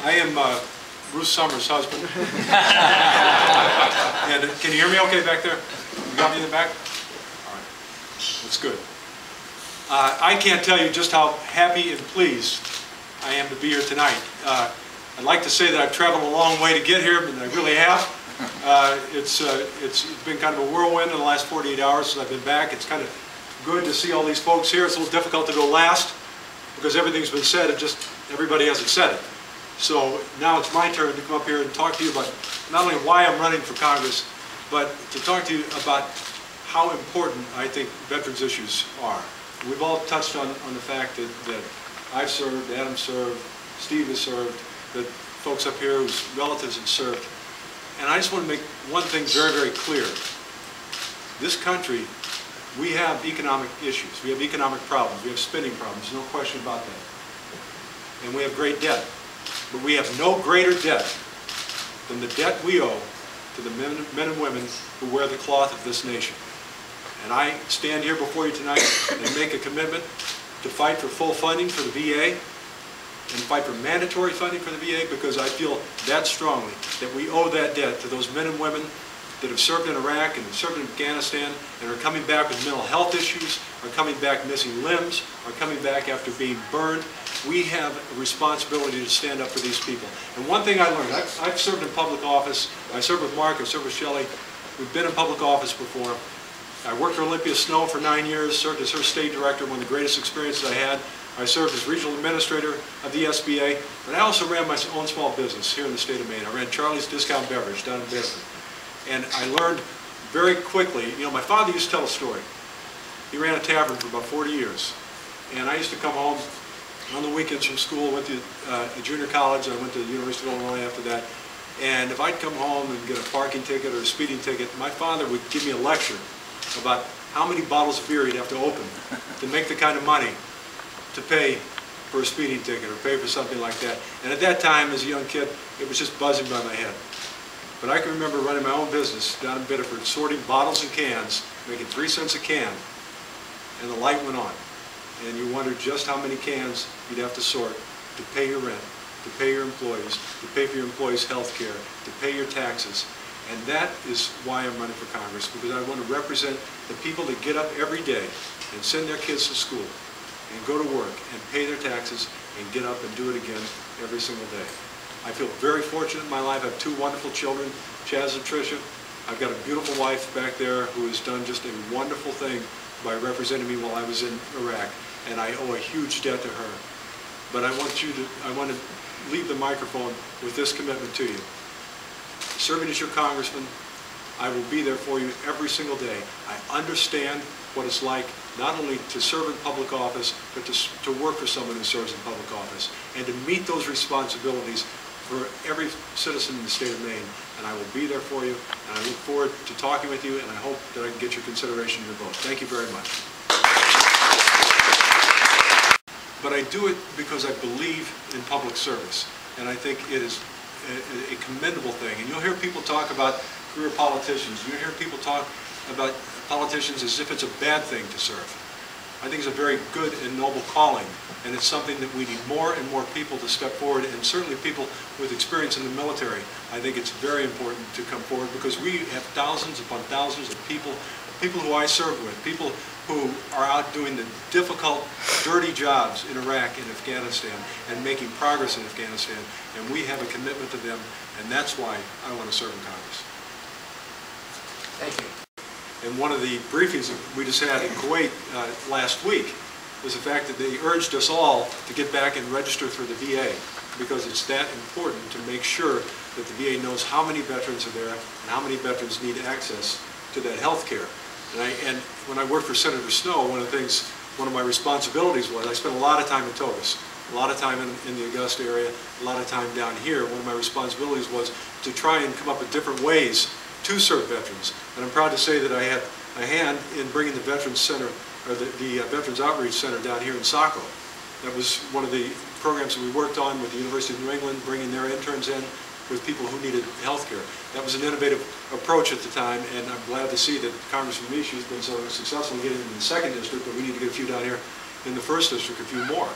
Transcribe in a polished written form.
I am Ruth Summers' husband. And can you hear me okay back there? You got me in the back? All right. That's good. I can't tell you just how happy and pleased I am to be here tonight. I'd like to say that I've traveled a long way to get here, but I really have. It's been kind of a whirlwind in the last 48 hours since I've been back. It's kind of good to see all these folks here. It's a little difficult to go last because everything's been said, and just everybody hasn't said it. So now it's my turn to come up here and talk to you about not only why I'm running for Congress, but to talk to you about how important I think veterans issues are. We've all touched on the fact that I've served, Adam served, Steve has served, that folks up here whose relatives have served. And I just want to make one thing very, very clear. This country, we have economic issues. We have economic problems. We have spending problems. No question about that. And we have great debt. But we have no greater debt than the debt we owe to the men and women who wear the cloth of this nation. And I stand here before you tonight and make a commitment to fight for full funding for the VA and fight for mandatory funding for the VA, because I feel that strongly that we owe that debt to those men and women that have served in Iraq and have served in Afghanistan and are coming back with mental health issues, are coming back missing limbs, are coming back after being burned. We have a responsibility to stand up for these people. And one thing I learned, I've served in public office. I served with Mark, I served with Shelley. We've been in public office before. I worked for Olympia Snow for 9 years, served as her state director, one of the greatest experiences I had. I served as regional administrator of the SBA, but I also ran my own small business here in the state of Maine. I ran Charlie's Discount Beverage down in Bedford. And I learned very quickly, you know, my father used to tell a story. He ran a tavern for about 40 years. And I used to come home on the weekends from school, went to junior college, I went to the University of Illinois after that. And if I'd come home and get a parking ticket or a speeding ticket, my father would give me a lecture about how many bottles of beer he'd have to open to make the kind of money to pay for a speeding ticket or pay for something like that. And at that time, as a young kid, it was just buzzing by my head. But I can remember running my own business down in Bedford, sorting bottles and cans, making 3 cents a can, and the light went on. And you wondered just how many cans you'd have to sort to pay your rent, to pay your employees, to pay for your employees' health care, to pay your taxes. And that is why I'm running for Congress, because I want to represent the people that get up every day and send their kids to school and go to work and pay their taxes and get up and do it again every single day. I feel very fortunate in my life. I have 2 wonderful children, Chaz and Tricia. I've got a beautiful wife back there who has done just a wonderful thing by representing me while I was in Iraq, and I owe a huge debt to her. But I want to leave the microphone with this commitment to you. Serving as your congressman, I will be there for you every single day. I understand what it's like not only to serve in public office, but to work for someone who serves in public office, and to meet those responsibilities for every citizen in the state of Maine. And I will be there for you, and I look forward to talking with you, and I hope that I can get your consideration and your vote. Thank you very much. But I do it because I believe in public service, and I think it is a commendable thing. And you'll hear people talk about career politicians. You'll hear people talk about politicians as if it's a bad thing to serve. I think it's a very good and noble calling, and it's something that we need more and more people to step forward, and certainly people with experience in the military. I think it's very important to come forward, because we have thousands upon thousands of people who I serve with, people who are out doing the difficult, dirty jobs in Iraq and Afghanistan and making progress in Afghanistan, and we have a commitment to them, and that's why I want to serve in Congress. Thank you. And one of the briefings that we just had in Kuwait last week was the fact that they urged us all to get back and register for the VA, because it's that important to make sure that the VA knows how many veterans are there and how many veterans need access to that health care. And when I worked for Senator Snow, one of my responsibilities was, I spent a lot of time in Togus, a lot of time in the Augusta area, a lot of time down here. One of my responsibilities was to try and come up with different ways to serve veterans. And I'm proud to say that I had a hand in bringing the Veterans Center, or the Veterans Outreach Center down here in Saco. That was one of the programs that we worked on with the University of New England, bringing their interns in with people who needed health care. That was an innovative approach at the time, and I'm glad to see that Congressman Misch has been so successful in getting in the 2nd district, but we need to get a few down here in the 1st district, a few more.